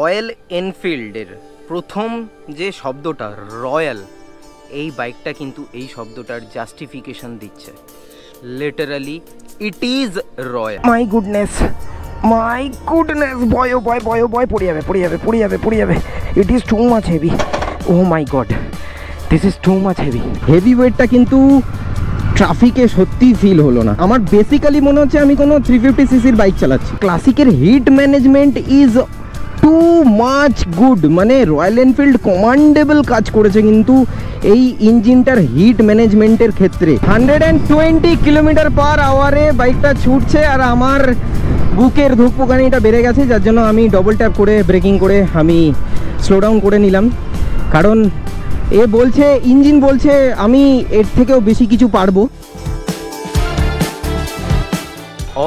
Royal এনফিল্ডের প্রথম যে শব্দটা রয়্যাল, এই বাইকটা কিন্তু এই শব্দটার জাস্টিফিকেশন দিচ্ছে। Literally it is royal. My goodness, ভয় ভয় ভয় ভয়, পড়ে যাবে। It is too much heavy. Oh my God, this is too much heavy. Heavy ওয়েটটা কিন্তু ট্রাফিকে সত্যি ফিল হলো না আমার। বেসিক্যালি মনে হচ্ছে আমি কোনো 350 সিসির বাইক চালাচ্ছি। ক্লাসিকের heat management is too much good, মানে রয়্যাল এনফিল্ড কমান্ডেবল কাজ করেছে কিন্তু এই ইঞ্জিনটার হিট ম্যানেজমেন্টের ক্ষেত্রে। 120 km/h বাইকটা ছুটছে আর আমার বুকের ধুকপুকানিটা বেড়ে গেছে, যার জন্য আমি ডবল ট্যাপ করে ব্রেকিং করে আমি স্লো ডাউন করে নিলাম। কারণ ইঞ্জিন বলছে আমি এর থেকেও বেশি কিছু পারবো।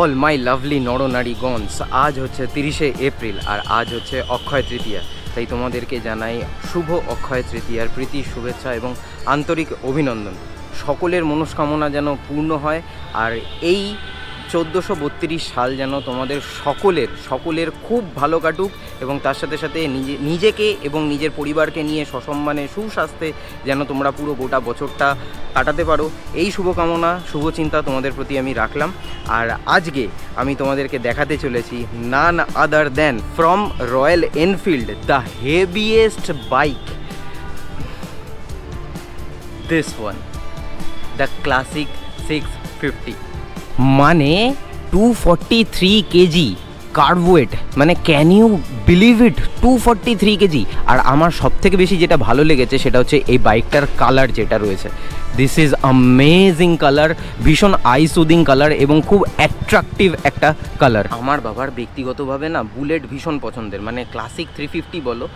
অল মাই লাভলি নরনারীগঞ্জ, আজ হচ্ছে 30শে এপ্রিল আর আজ হচ্ছে অক্ষয় তৃতীয়া। তাই তোমাদেরকে জানাই শুভ অক্ষয় তৃতীয়ার প্রীতি, শুভেচ্ছা এবং আন্তরিক অভিনন্দন। সকলের মনস্কামনা যেন পূর্ণ হয় আর এই 1432 সাল যেন তোমাদের সকলের খুব ভালো কাটুক এবং তার সাথে সাথে নিজেকে এবং নিজের পরিবারকে নিয়ে সসম্মানে সুস্বাস্থ্যে যেন তোমরা পুরো গোটা বছরটা কাটাতে পারো, এই শুভকামনা শুভচিন্তা তোমাদের প্রতি আমি রাখলাম। আর আজকে আমি তোমাদেরকে দেখাতে চলেছি none other than from Royal Enfield the heaviest bike, this one, the classic 650, মানে 243 কেজি কার্ভ ওয়েট। মানে can you believe it, 243 KG. আর আমার সবথেকে বেশি যেটা ভালো লেগেছে সেটা হচ্ছে এই বাইকটার কালার যেটা রয়েছে। দিস ইজ অ্যামেজিং কালার, ভীষণ আই সুদিং কালার এবং খুব অ্যাট্রাকটিভ একটা কালার। আমার বাবার ব্যক্তিগতভাবে না বুলেট ভীষণ পছন্দের, মানে ক্লাসিক 350 বলো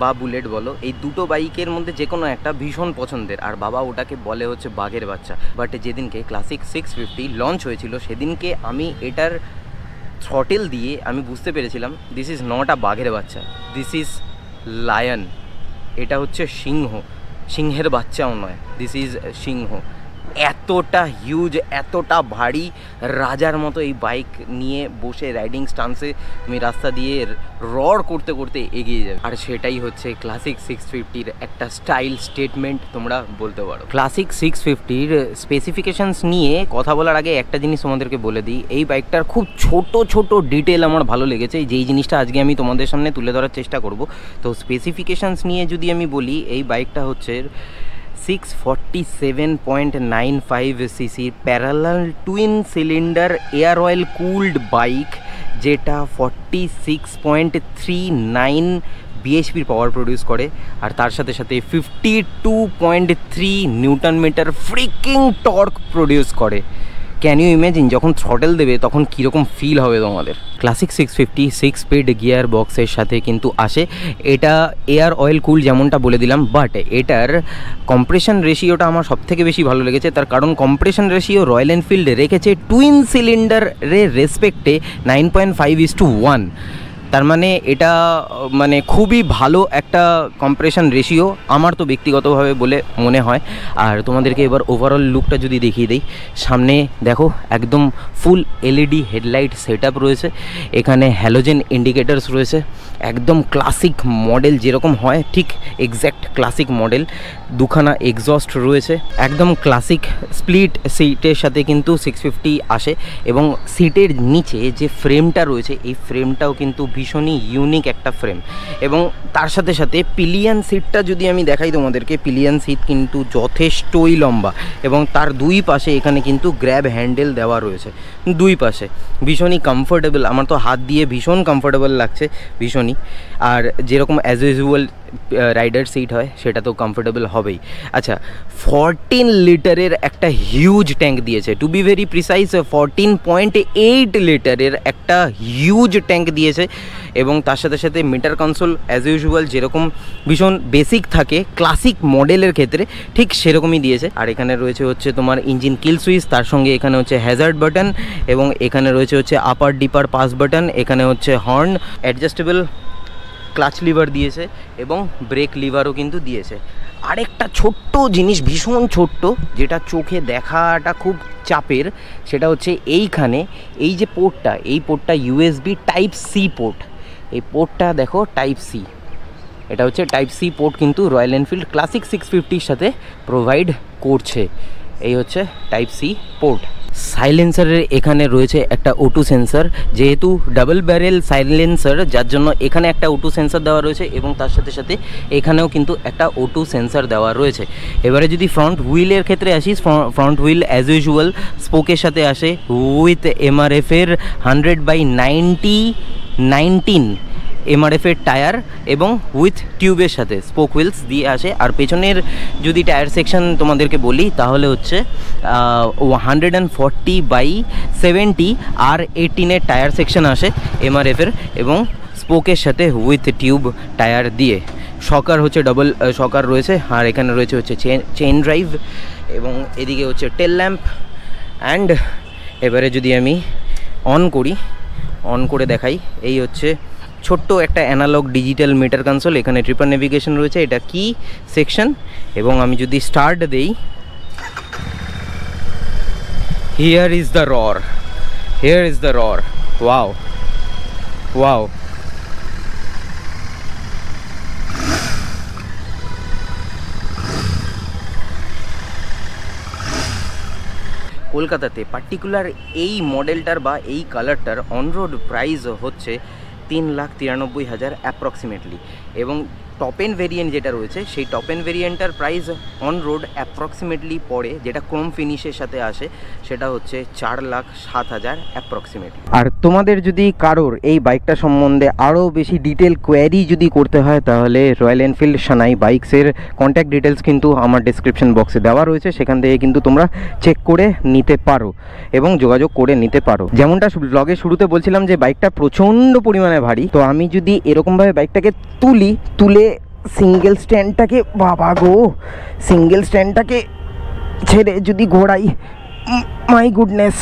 বা বুলেট বলো, এই দুটো বাইকের মধ্যে যে কোনো একটা ভীষণ পছন্দের। আর বাবা ওটাকে বলে হচ্ছে বাঘের বাচ্চা। বাট যেদিনকে ক্লাসিক 650 লঞ্চ হয়েছিল সেদিনকে আমি এটার থ্রটেল দিয়ে আমি বুঝতে পেরেছিলাম দিস ইজ নট আ বাঘের বাচ্চা, দিস ইজ লায়ন। এটা হচ্ছে সিংহের বাচ্চাও নয়, দিস ইজ সিংহ। এতটা হিউজ, এতটা ভারী, রাজার মতো এই বাইক নিয়ে বসে রাইডিং স্টান্সে তুমি রাস্তা দিয়ে রড় করতে করতে এগিয়ে যাবে। আর সেটাই হচ্ছে ক্লাসিক 650-র একটা স্টাইল স্টেটমেন্ট তোমরা বলতে পারো। ক্লাসিক 650-র স্পেসিফিকেশানস নিয়ে কথা বলার আগে একটা জিনিস তোমাদেরকে বলে দিই, এই বাইকটার খুব ছোট ডিটেল আমার ভালো লেগেছে, যেই জিনিসটা আজকে আমি তোমাদের সামনে তুলে ধরার চেষ্টা করব। তো স্পেসিফিকেশানস নিয়ে যদি আমি বলি, এই বাইকটা হচ্ছে 647.95 CC parallel twin cylinder air oil cooled bike, যেটা 46.39 বিএইচপির পাওয়ার প্রডিউস করে। আর তার সাথে সাথে 52.3 newton metre freaking torque produce করে। ক্যান ইউ ইমেজিন যখন থ্রটেল দেবে তখন কীরকম ফিল হবে তোমাদের। ক্লাসিক 650 6 স্পিড গিয়ার বক্সের সাথে কিন্তু আসে। এটা এয়ার অয়েল কুল যেমনটা বলে দিলাম, বাট এটার কম্প্রেশন রেশিওটা আমার সবথেকে বেশি ভালো লেগেছে। তার কারণ কম্প্রেশন রেশিও রয়্যাল এনফিল্ড রেখেছে টুইন সিলিন্ডারের রেসপেক্টে 9.5:1। তার মানে এটা মানে খুবই ভালো একটা কম্প্রেশন রেশিও আমার তো ব্যক্তিগতভাবে বলে মনে হয়। আর তোমাদেরকে এবার ওভারঅল লুকটা যদি দেখিয়ে দিই, সামনে দেখো একদম ফুল এলইডি হেডলাইট সেট আপ রয়েছে, এখানে হ্যালোজেন ইন্ডিকেটার্স রয়েছে, একদম ক্লাসিক মডেল যেরকম হয় ঠিক এক্স্যাক্ট ক্লাসিক মডেল। দুখানা এক্সস্ট রয়েছে, একদম ক্লাসিক স্প্লিট সিটের সাথে কিন্তু 650 আসে এবং সিটের নিচে যে ফ্রেমটা রয়েছে এই ফ্রেমটাও কিন্তু ভীষণই ইউনিক একটা ফ্রেম। এবং তার সাথে সাথে পিলিয়ন সিটটা যদি আমি দেখাই তোমাদেরকে, পিলিয়ন সিট কিন্তু যথেষ্টই লম্বা এবং তার দুই পাশে এখানে কিন্তু গ্র্যাব হ্যান্ডেল দেওয়া রয়েছে দুই পাশে, ভীষণই কমফোর্টেবল। আমার তো হাত দিয়ে ভীষণ কমফোর্টেবল লাগছে ভীষণই। আর যেরকম অ্যাজ ইউজুয়াল রাইডার সিট হয় সেটা তো কমফোর্টেবল হবেই। আচ্ছা, 14 লিটারের একটা হিউজ ট্যাঙ্ক দিয়েছে, টু বি ভেরি প্রিসাইজ 14.8 লিটারের একটা হিউজ ট্যাঙ্ক দিয়েছে। এবং তার সাথে সাথে মিটার কনসোল অ্যাজ ইউজুয়াল যেরকম ভীষণ বেসিক থাকে ক্লাসিক মডেলের ক্ষেত্রে ঠিক সেরকমই দিয়েছে। আর এখানে রয়েছে হচ্ছে তোমার ইঞ্জিন কিল সুইচ, তার সঙ্গে এখানে হচ্ছে হ্যাজার্ড বাটন এবং এখানে রয়েছে হচ্ছে আপার ডিপার পাস বাটন, এখানে হচ্ছে হর্ন, অ্যাডজাস্টেবল ক্লাচ লিভার দিয়েছে এবং ব্রেক লিভারও কিন্তু দিয়েছে। আরেকটা ছোট্ট জিনিস, ভীষণ ছোট্ট, যেটা চোখে দেখাটা খুব চাপের, সেটা হচ্ছে এইখানে এই যে পোর্টটা, এই পোর্টটা USB টাইপ সি পোর্ট। এই পোর্টটা দেখো টাইপ সি, এটা হচ্ছে টাইপ সি পোর্ট কিন্তু রয়্যাল এনফিল্ড ক্লাসিক 650-র সাথে প্রোভাইড করছে। এই হচ্ছে টাইপ সি পোর্ট। সাইলেন্সারের এখানে রয়েছে একটা O2 সেন্সার, যেহেতু ডাবল ব্যারেল সাইলেন্সার যার জন্য এখানে একটা O2 সেন্সার দেওয়া রয়েছে এবং তার সাথে সাথে এখানেও কিন্তু একটা O2 সেন্সার দেওয়া রয়েছে। এবারে যদি ফ্রন্ট হুইলের ক্ষেত্রে আসিস, ফ্রন্ট হুইল অ্যাজ ইউজুয়াল স্পোকের সাথে আসে উইথ MRF-এর 100/19 MRF-এর টায়ার এবং উইথ টিউবের সাথে স্পোক হুইলস দিয়ে আসে। আর পেছনের যদি টায়ার সেকশন তোমাদেরকে বলি তাহলে হচ্ছে 140/70 R18-এর টায়ার সেকশন আসে MRF-এর এবং স্পোকের সাথে উইথ টিউব টায়ার দিয়ে। শকার হচ্ছে ডবল শকার রয়েছে, আর এখানে রয়েছে হচ্ছে চেইন ড্রাইভ এবং এদিকে হচ্ছে টেল ল্যাম্প। অ্যান্ড এবারে যদি আমি অন করে দেখাই, এই হচ্ছে ছোট্ট একটা অ্যানালগ ডিজিটাল মিটার কনসোল, এখানে ট্রিপার নেভিগেশন রয়েছে, এটা কি সেকশন। এবং আমি যদি স্টার্ট দেই, হিয়ার ইজ দ্য রর, ওয়াও কলকাতাতে পার্টিকুলার এই মডেলটার বা এই কালারটার অনরোড প্রাইস হচ্ছে 3,93,000 অ্যাপ্রক্সিমেটলি। এবং টপ এন্ড ভেরিয়েন্ট যেটা রয়েছে সেই টপ এন্ড ভেরিয়েন্টটার প্রাইস অন রোড অ্যাপ্রক্সিমেটলি পড়ে, যেটা ক্রোম ফিনিশের সাথে আসে, সেটা হচ্ছে 4,07,000 অ্যাপ্রক্সিমেটলি। আর তোমাদের যদি কারোর এই বাইকটা সম্বন্ধে আরও বেশি ডিটেল কোয়ারি যদি করতে হয় তাহলে রয়্যাল এনফিল্ড সানাই বাইকসের কন্ট্যাক্ট ডিটেলস কিন্তু আমার ডেসক্রিপশন বক্সে দেওয়া রয়েছে, সেখান থেকে কিন্তু তোমরা চেক করে নিতে পারো এবং যোগাযোগ করে নিতে পারো। যেমনটা ব্লগের শুরুতে বলছিলাম যে বাইকটা প্রচণ্ড পরিমাণে ভারী, তো আমি যদি এরকমভাবে বাইকটাকে তুলে সিঙ্গেল স্ট্যান্ডটাকে, বাবা গো, সিঙ্গেল স্ট্যান্ডটাকে ছেড়ে যদি ঘোরাই, মাই গুডনেস,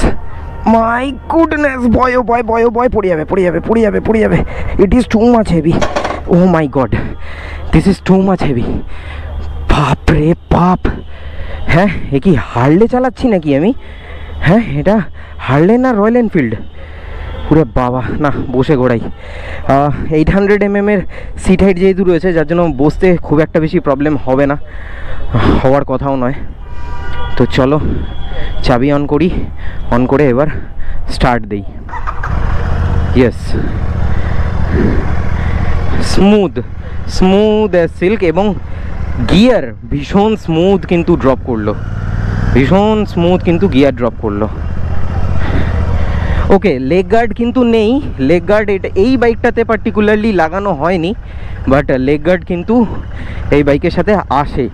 ভয় পড়ে যাবে। It is too much heavy, oh my God, this is too much heavy, বাপ রে বাপ। হ্যাঁ, এ কি হার্লে চালাচ্ছি নাকি আমি? হ্যাঁ, এটা হার্লে না রয়্যাল এনফিল্ড? পুরো বাবা, না বসে ঘোরাই। 800 mm-এর সিট হাইট যেহেতু রয়েছে, যার জন্য বসতে খুব একটা বেশি প্রবলেম হবে না, হওয়ার কথাও নয়। তো চলো চাবি অন করে এবার স্টার্ট দেই। ইয়েস, স্মুথ অ্যাজ সিল্ক এবং গিয়ার ভীষণ স্মুথ কিন্তু ড্রপ করলো, ওকে। লেগ গার্ড কিন্তু নেই, লেগ গার্ড এই বাইকটাতে পার্টিকুলারলি লাগানো হয়নি, বাট লেগ গার্ড কিন্তু এই বাইকের সাথে আসে,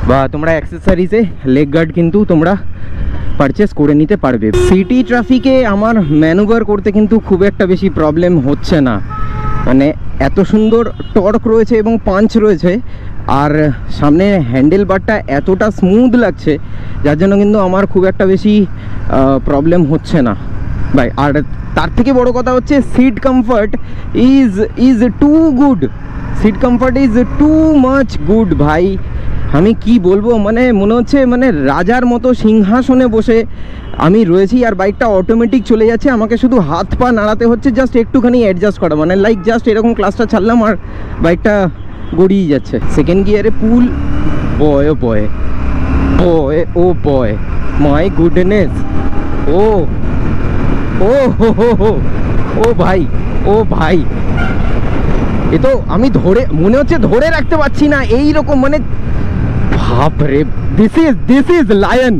বা তোমরা অ্যাক্সেসরিজে লেগ গার্ড কিন্তু তোমরা পারচেস করে নিতে পারবে। সিটি ট্রাফিকে আমার ম্যানুভার করতে কিন্তু খুব একটা বেশি প্রবলেম হচ্ছে না, মানে এত সুন্দর টর্ক রয়েছে এবং পাঞ্চ রয়েছে, আর সামনে হ্যান্ডেল বারটা এতটা স্মুথ লাগছে, যার জন্য কিন্তু আমার খুব একটা বেশি প্রবলেম হচ্ছে না ভাই। আর তার থেকে বড় কথা হচ্ছে seat comfort is too good, seat comfort is too much good ভাই। আমি কি বলবো, মানে মনে হচ্ছে মানে রাজার মতো সিংহাসনে বসে আমি রয়েছি, আর বাইকটা অটোমেটিক চলে যাচ্ছে, আমাকে শুধু হাত পা নাড়াতে হচ্ছে, জাস্ট একটুখানি অ্যাডজাস্ট করা, মানে লাইক জাস্ট এরকম ক্লাসটা ছাড়লাম আর বাইকটা গড়িয়ে যাচ্ছে। সেকেন্ড গিয়ারে পুল, বয়, মাই গুডনেস, ও ভাই, এ তো আমি মনে হচ্ছে ধরে রাখতে পারছি না, এইরকম মানে বাপরে। This is lion,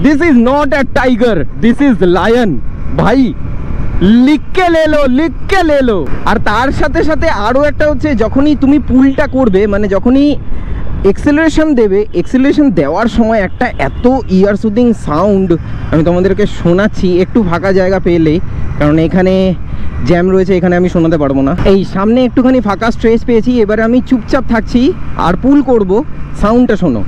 this is not a tiger, this is lion ভাই, লিখ কে লে লো। আর তার সাথে সাথে আরও একটা হচ্ছে, যখনই তুমি পুলটা করবে, মানে যখনই এক্সেলারেশন দেওয়ার সময় একটা এত ইয়ার সুদিং সাউন্ড আমি তোমাদেরকে শোনাচ্ছি, একটু ফাঁকা জায়গা পেলে, কারণ এখানে জ্যাম রয়েছে, এখানে আমি শোনাতে পারবো না। এই সামনে একটুখানি ফাঁকা স্ট্রেচ পেয়েছি, এবারে আমি চুপচাপ থাকছি আর পুল করব, সাউন্ডটা শোনো।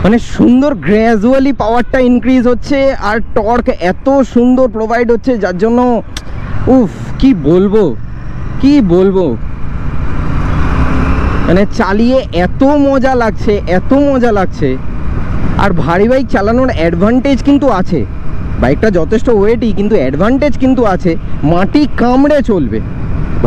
মানে সুন্দর গ্র্যাজুয়ালি পাওয়ারটা ইনক্রিজ হচ্ছে, আর টর্ক এত সুন্দর প্রোভাইড হচ্ছে, যার জন্য কি বলবো মানে চালিয়ে এত মজা লাগছে, এত মজা লাগছে। আর ভারী বাইক চালানোর অ্যাডভান্টেজ কিন্তু আছে, বাইকটা যথেষ্ট ওয়েটই, কিন্তু অ্যাডভান্টেজ কিন্তু আছে, মাটি কামড়ে চলবে।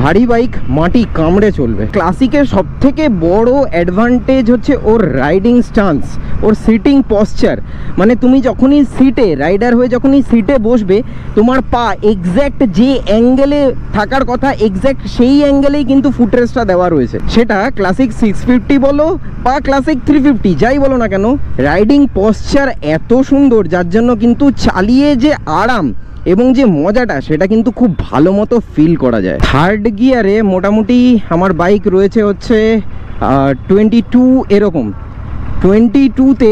ভারী বাইক মাটি কামড়ে চলবে। ক্লাসিকের সবথেকে বড় অ্যাডভান্টেজ হচ্ছে ওর রাইডিং স্টান্স, ওর সিটিং পশ্চার। মানে তুমি যখনই সিটে রাইডার হয়ে যখনই সিটে বসবে, তোমার পা এক্স্যাক্ট যে অ্যাঙ্গেলে থাকার কথা এক্স্যাক্ট সেই অ্যাঙ্গেলেই কিন্তু ফুটরেস্টটা দেওয়া রয়েছে। সেটা ক্লাসিক 650 বলো বা ক্লাসিক 350 যাই বলো না কেন, রাইডিং পশ্চার এত সুন্দর, যার জন্য কিন্তু চালিয়ে যে আরাম এবং যে মজাটা সেটা কিন্তু খুব ভালো মতো ফিল করা যায়। থার্ড গিয়ারে মোটামুটি আমার বাইক রয়েছে হচ্ছে 22 এরকম। 22তে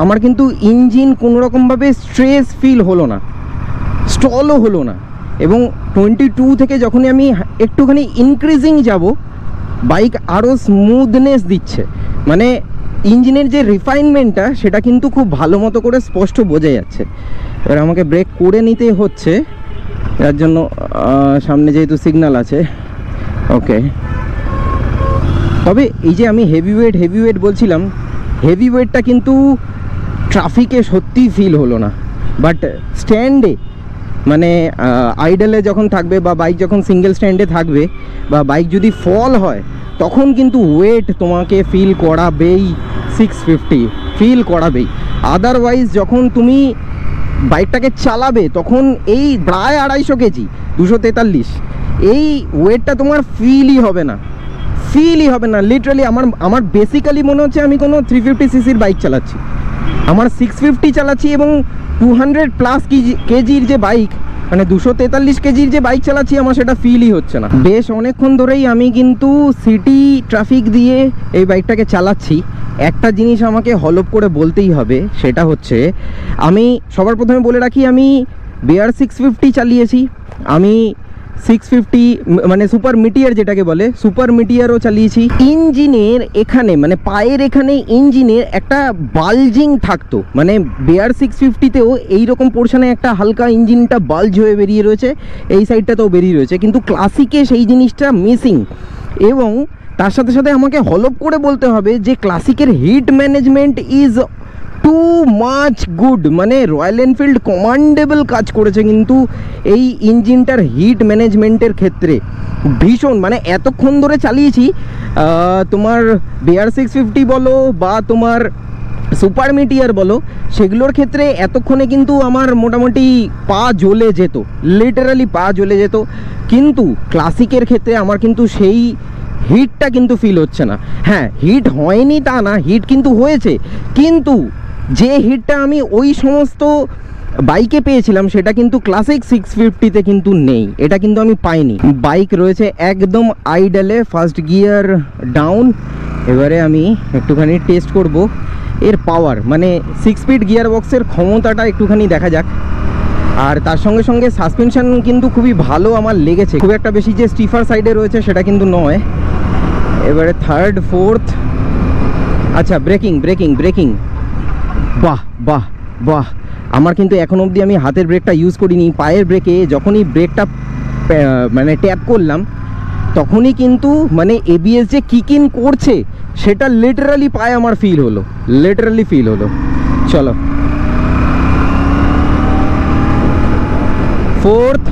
আমার কিন্তু ইঞ্জিন কোনোরকমভাবে স্ট্রেস ফিল হলো না, স্টলও হলো না। এবং 22 থেকে যখনই আমি একটুখানি ইনক্রিজিং যাব, বাইক আরও স্মুথনেস দিচ্ছে। মানে ইঞ্জিনের যে রিফাইনমেন্টটা সেটা কিন্তু খুব ভালো মতো করে স্পষ্ট বোঝা যাচ্ছে। এবার আমাকে ব্রেক করে নিতে হচ্ছে, যার জন্য সামনে যেহেতু সিগন্যাল আছে। ওকে, তবে এই যে আমি হেভি ওয়েট বলছিলাম, হেভি ওয়েটটা কিন্তু ট্রাফিকে সত্যি ফিল হলো না, বাট স্ট্যান্ডে মানে আইডলে যখন থাকবে বা বাইক যখন সিঙ্গেল স্ট্যান্ডে থাকবে বা বাইক যদি ফল হয়, তখন কিন্তু ওয়েট তোমাকে ফিল করাবেই, 650 ফিল করাবেই। আদারওয়াইজ যখন তুমি বাইকটাকে চালাবে তখন এই প্রায় 250 কেজি, 243, এই ওয়েটটা তোমার ফিলই হবে না, লিটারালি। আমার বেসিক্যালি মনে হচ্ছে আমি কোনো 350 সিসির বাইক চালাচ্ছি, আমার 650 চালাচ্ছি এবং 200+ কেজির যে বাইক, মানে 243 কেজির যে বাইক চালাচ্ছি, আমার সেটা ফিলই হচ্ছে না। বেশ অনেকক্ষণ ধরেই আমি কিন্তু সিটি ট্রাফিক দিয়ে এই বাইকটাকে চালাচ্ছি। একটা জিনিস আমাকে হলপ করে বলতেই হবে, সেটা হচ্ছে, আমি সবার প্রথমে বলে রাখি, আমি বেয়ার 650 চালিয়েছি, আমি 650 মানে সুপার মিটিয়ার যেটাকে বলে, সুপার মিটিয়ারও চালিয়েছি। ইঞ্জিনের এখানে মানে পায়ের এখানে ইঞ্জিনের একটা বালজিং থাকতো, মানে বেয়ার 650তেও এইরকম পোর্শনে একটা হালকা ইঞ্জিনটা বালজ হয়ে বেরিয়ে রয়েছে, এই সাইডটাতেও বেরিয়ে রয়েছে, কিন্তু ক্লাসিকে সেই জিনিসটা মিসিং। এবং তার সাথে সাথে আমাকে হলপ করে বলতে হবে যে ক্লাসিকের heat management is too much good, মানে রয়্যাল এনফিল্ড কমান্ডেবল কাজ করেছে কিন্তু এই ইঞ্জিনটার হিট ম্যানেজমেন্টের ক্ষেত্রে ভীষণ। মানে এতক্ষণ ধরে চালিয়েছি, তোমার বেয়ার 650 বলো বা তোমার সুপার মিটিয়ার বলো, সেগুলোর ক্ষেত্রে এতক্ষণে কিন্তু আমার মোটামুটি পা জ্বলে যেত, লিটারালি পা জ্বলে যেত। কিন্তু ক্লাসিকের ক্ষেত্রে আমার কিন্তু সেই হিটটা কিন্তু ফিল হচ্ছে না। হ্যাঁ, হিট হয়নি তা না, হিট কিন্তু হয়েছে, কিন্তু যে হিটটা আমি ওই সমস্ত বাইকে পেয়েছিলাম সেটা কিন্তু ক্লাসিক 650তে কিন্তু নেই, এটা কিন্তু আমি পাইনি। বাইক রয়েছে একদম আইডলে, ফার্স্ট গিয়ার ডাউন। এবারে আমি একটুখানি টেস্ট করব এর পাওয়ার, মানে 6 স্পিড গিয়ার বক্সের ক্ষমতাটা একটুখানি দেখা যাক। আর তার সঙ্গে সঙ্গে সাসপেনশন কিন্তু খুবই ভালো আমার লেগেছে, খুব একটা বেশি যে স্টিফার সাইডে রয়েছে সেটা কিন্তু নয়। এবারে থার্ড, ফোর্থ, আচ্ছা ব্রেকিং, বাহ। আমার কিন্তু এখন অবধি আমি হাতের ব্রেকটা ইউজ করিনি, পায়ের ব্রেকে যখনই ব্রেকটা মানে ট্যাপ করলাম তখনই কিন্তু মানে এবিএস যে কিক ইন করছে সেটা লিটারালি পায়ে আমার ফিল হলো, চলো ফোর্থ,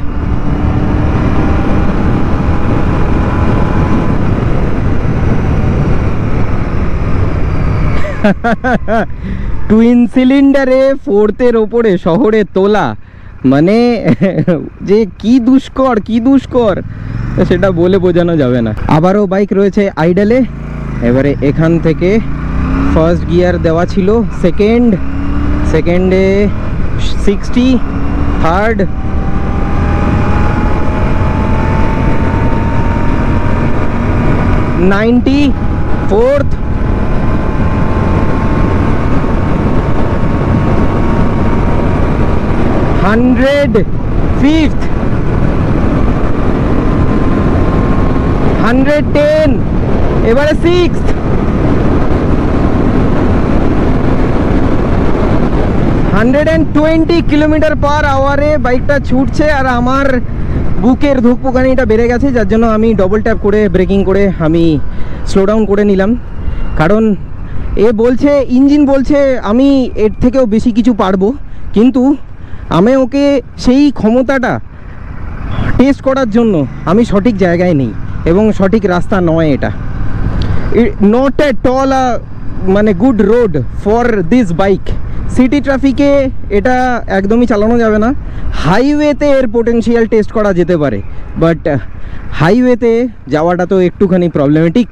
টুইন সিলিন্ডারে ফোর্থের ওপরে শহরে তোলা, মানে যে কি দুষ্কর সেটা বলে বোঝানো যাবে না। আবারও বাইক রয়েছে আইডলে। এবারে এখান থেকে ফার্স্ট গিয়ার দেওয়া ছিল, সেকেন্ডে 60, থার্ড, ফোর্থ, 100, ফিফথ, 110, এবারে 6th, 120 কিলোমিটার পার আওয়ারে বাইকটা ছুটছে। আর আমার বুকের ধুকপুকানিটা বেড়ে গেছে, যার জন্য আমি ডবল ট্যাপ করে ব্রেকিং করে আমি স্লো ডাউন করে নিলাম। কারণ এ বলছে, ইঞ্জিন বলছে আমি এর থেকেও বেশি কিছু পারবো, কিন্তু আমি ওকে সেই ক্ষমতাটা টেস্ট করার জন্য আমি সঠিক জায়গায় নেই এবং সঠিক রাস্তা নয় এটা। নট এট অল মানে good road for this bike. City ট্রাফিকে এটা একদমই চালানো যাবে না। হাইওয়েতে এর পোটেনশিয়াল টেস্ট করা যেতে পারে, বাট হাইওয়েতে যাওয়াটা তো একটুখানি প্রবলেমেটিক।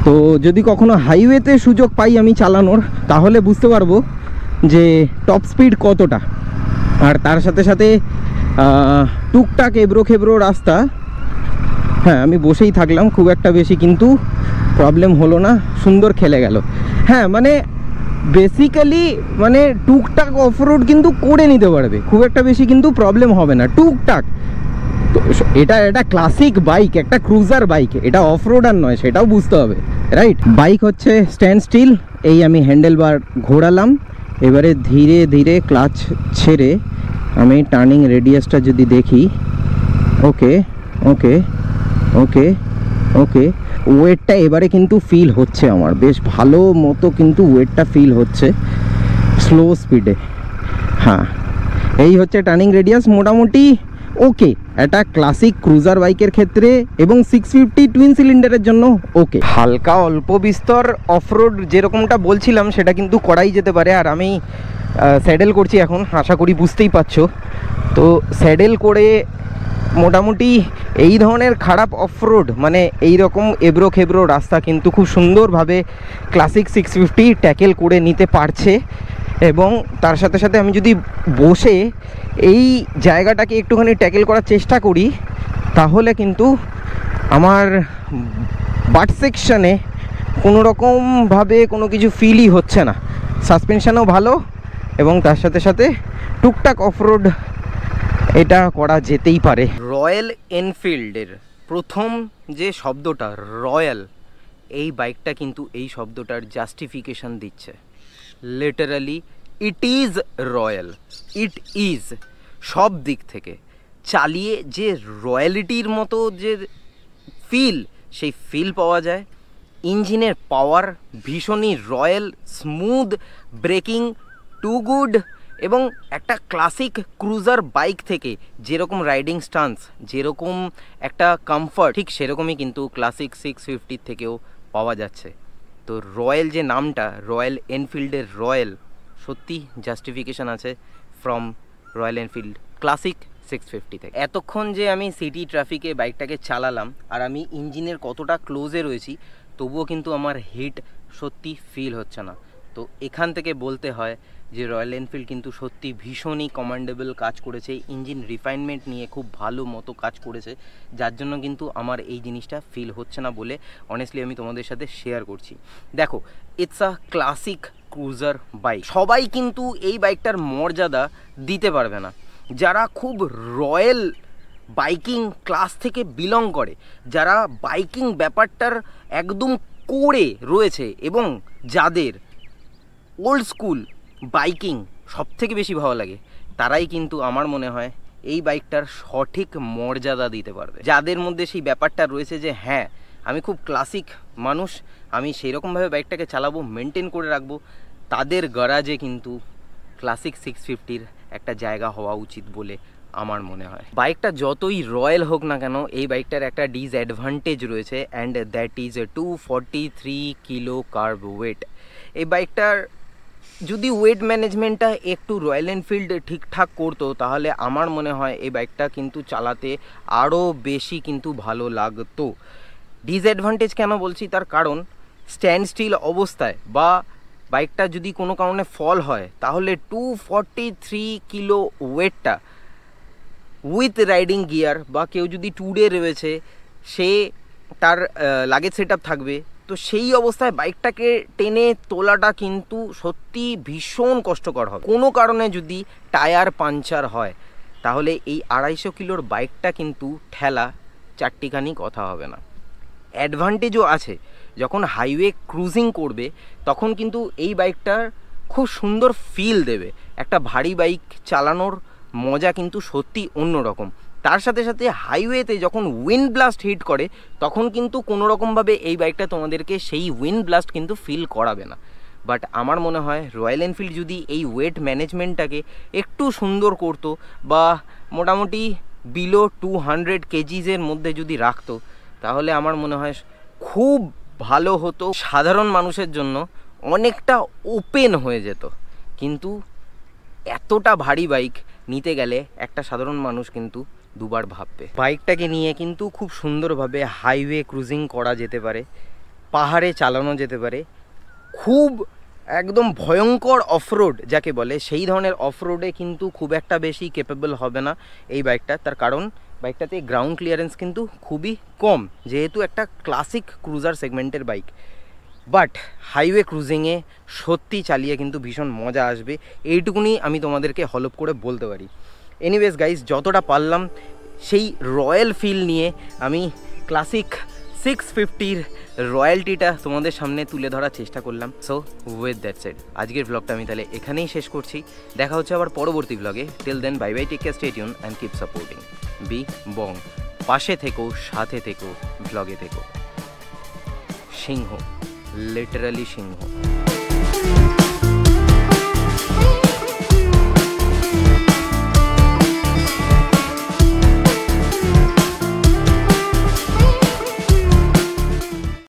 তো যদি কখনো হাইওয়েতে সুযোগ পাই আমি চালানোর, তাহলে বুঝতে পারবো যে টপ স্পিড কতটা। আর তার সাথে সাথে টুকটাক এবড়ো খেবড়ো রাস্তা, হ্যাঁ আমি বসেই থাকলাম, খুব একটা বেশি কিন্তু প্রবলেম হলো না, সুন্দর খেলে গেল। হ্যাঁ মানে বেসিক্যালি মানে টুকটাক অফরোড কিন্তু করে নিতে পারবে, খুব একটা বেশি কিন্তু প্রবলেম হবে না, টুকটাক। তো এটা ক্লাসিক বাইক, একটা ক্রুজার বাইক, এটা অফরোড আর নয়, সেটাও বুঝতে হবে, রাইট? বাইক হচ্ছে স্ট্যান্ড স্টিল। এই আমি হ্যান্ডেল বার ঘোরালাম, এবারে ধীরে ধীরে ক্লাচ ছেড়ে আমি টার্নিং রেডিয়াসটা যদি দেখি, ওকে ওকে ওকে ওকে, ওয়েটটা এবারে কিন্তু ফিল হচ্ছে আমার, বেশ ভালো মতো কিন্তু ওয়েটটা ফিল হচ্ছে স্লো স্পিডে। হ্যাঁ এই হচ্ছে টার্নিং রেডিয়াস, মোটামুটি ওকে একটা ক্লাসিক ক্রুজার বাইকের ক্ষেত্রে, এবং 650 টুইন সিলিন্ডারের জন্য ওকে। হালকা অল্প বিস্তর অফরোড যেরকমটা বলছিলাম সেটা কিন্তু করাই যেতে পারে। আর আমি স্যাডেল করছি এখন, আশা করি বুঝতেই পারছো। তো স্যাডেল করে মোটামুটি এই ধরনের খারাপ অফরোড মানে এই রকম এবড়ো খেবড়ো রাস্তা কিন্তু খুব সুন্দরভাবে ক্লাসিক 650 ট্যাকেল করে নিতে পারছে। এবং তার সাথে সাথে আমি যদি বসে এই জায়গাটাকে একটুখানি ট্যাকেল করার চেষ্টা করি, তাহলে কিন্তু আমার বাট সেকশানে কোনো রকমভাবে কোনো কিছু ফিলই হচ্ছে না, সাসপেনশনও ভালো, এবং তার সাথে সাথে টুকটাক অফরোড এটা করা যেতেই পারে। রয়্যাল এনফিল্ডের প্রথম যে শব্দটা রয়্যাল, এই বাইকটা কিন্তু এই শব্দটার জাস্টিফিকেশন দিচ্ছে। Literally it is royal, it is সব দিক থেকে চালিয়ে যে রয়্যালিটির মতো যে ফিল, সেই ফিল পাওয়া যায়। ইঞ্জিনের পাওয়ার ভীষণই royal, smooth braking, too good, এবং একটা ক্লাসিক ক্রুজার বাইক থেকে যেরকম রাইডিং স্টান্স, যেরকম একটা কমফর্ট, ঠিক সেরকমই কিন্তু ক্লাসিক 650 থেকেও পাওয়া যাচ্ছে। তো রয়্যাল যে নামটা, রয়্যাল এনফিল্ডের রয়্যাল, সত্যি জাস্টিফিকেশান আছে ফ্রম রয়্যাল এনফিল্ড ক্লাসিক 650 থেকে। এতক্ষণ যে আমি সিটি ট্রাফিকে বাইকটাকে চালালাম আর আমি ইঞ্জিনের কতটা ক্লোজে রয়েছি, তবুও কিন্তু আমার হিট সত্যি ফিল হচ্ছে না। তো এখান থেকে বলতে হয় যে রয়্যাল এনফিল্ড কিন্তু সত্যি ভীষণই কমান্ডেবল কাজ করেছে, ইঞ্জিন রিফাইনমেন্ট নিয়ে খুব ভালো মতো কাজ করেছে, যার জন্য কিন্তু আমার এই জিনিসটা ফিল হচ্ছে না বলে অনেস্টলি আমি তোমাদের সাথে শেয়ার করছি। দেখো, it's a classic cruiser bike, সবাই কিন্তু এই বাইকটার মর্যাদা দিতে পারবে না। যারা খুব রয়্যাল বাইকিং ক্লাস থেকে বিলং করে, যারা বাইকিং ব্যাপারটার একদম কোরে রয়েছে, এবং যাদের ওল্ড স্কুল বাইকিং সব থেকে বেশি ভালো লাগে, তারাই কিন্তু আমার মনে হয় এই বাইকটার সঠিক মর্যাদা দিতে পারবে। যাদের মধ্যে সেই ব্যাপারটা রয়েছে যে হ্যাঁ আমি খুব ক্লাসিক মানুষ, আমি সেই রকমভাবে বাইকটাকে চালাবো, মেনটেন করে রাখবো, তাদের গ্যারাজে কিন্তু ক্লাসিক 650-র একটা জায়গা হওয়া উচিত বলে আমার মনে হয়। বাইকটা যতই রয়্যাল হোক না কেন, এই বাইকটার একটা ডিসঅ্যাডভান্টেজ রয়েছে, and that is 243 kilo kerb weight. এই বাইকটার যদি ওয়েট ম্যানেজমেন্টটা একটু রয়্যাল এনফিল্ড ঠিকঠাক করতো, তাহলে আমার মনে হয় এই বাইকটা কিন্তু চালাতে আরও বেশি কিন্তু ভালো লাগতো। ডিসঅ্যাডভান্টেজ কেন বলছি, তার কারণ স্ট্যান্ড স্টিল অবস্থায় বা বাইকটা যদি কোনো কারণে ফল হয়, তাহলে 243 কিলো ওয়েটটা উইথ রাইডিং গিয়ার, বা কেউ যদি ট্যুরে রয়েছে, সে তার লাগেজ সেট আপ থাকবে, তো সেই অবস্থায় বাইকটাকে টেনে তোলাটা কিন্তু সত্যি ভীষণ কষ্টকর হবে। কোনো কারণে যদি টায়ার পাঞ্চার হয়, তাহলে এই 250 কিলোর বাইকটা কিন্তু ঠেলা চারটিখানি কথা হবে না। অ্যাডভান্টেজও আছে, যখন হাইওয়ে ক্রুজিং করবে তখন কিন্তু এই বাইকটার খুব সুন্দর ফিল দেবে। একটা ভারী বাইক চালানোর মজা কিন্তু সত্যি অন্যরকম। তার সাথে সাথে হাইওয়েতে যখন উইন্ড ব্লাস্ট হিট করে তখন কিন্তু কোনোরকমভাবে এই বাইকটা তোমাদেরকে সেই উইন্ড ব্লাস্ট কিন্তু ফিল করাবে না। বাট আমার মনে হয় রয়্যাল এনফিল্ড যদি এই ওয়েট ম্যানেজমেন্টটাকে একটু সুন্দর করতো বা মোটামুটি বিলো 200 কেজিজের মধ্যে যদি রাখতো, তাহলে আমার মনে হয় খুব ভালো হতো, সাধারণ মানুষের জন্য অনেকটা ওপেন হয়ে যেত। কিন্তু এতটা ভারী বাইক নিতে গেলে একটা সাধারণ মানুষ কিন্তু দুবার ভাববে। বাইকটাকে নিয়ে কিন্তু খুব সুন্দরভাবে হাইওয়ে ক্রুজিং করা যেতে পারে, পাহাড়ে চালানো যেতে পারে, খুব একদম ভয়ঙ্কর অফরোড যাকে বলে সেই ধরনের অফরোডে কিন্তু খুব একটা বেশি ক্যাপেবল হবে না এই বাইকটা। তার কারণ বাইকটাতে গ্রাউন্ড ক্লিয়ারেন্স কিন্তু খুবই কম, যেহেতু একটা ক্লাসিক ক্রুজার সেগমেন্টের বাইক। বাট হাইওয়ে ক্রুজিংয়ে সত্যি চালিয়ে কিন্তু ভীষণ মজা আসবে, এইটুকুনি আমি তোমাদেরকে হলপ করে বলতে পারি। এনিওয়েজ গাইস, যতটা পারলাম সেই রয়্যাল ফিল নিয়ে আমি ক্লাসিক 650-র রয়্যালটিটা তোমাদের সামনে তুলে ধরার চেষ্টা করলাম। সো উইথ দ্যাট সেড আজকের ব্লগটা আমি তাহলে এখানেই শেষ করছি। দেখা হচ্ছে আবার পরবর্তী ব্লগে। Till then bye bye, take care, stay tune and keep supporting Be Bong. পাশে থেকো, সাথে থেকো, ব্লগে থেকো। সিংহ, লিটারালি সিংহ।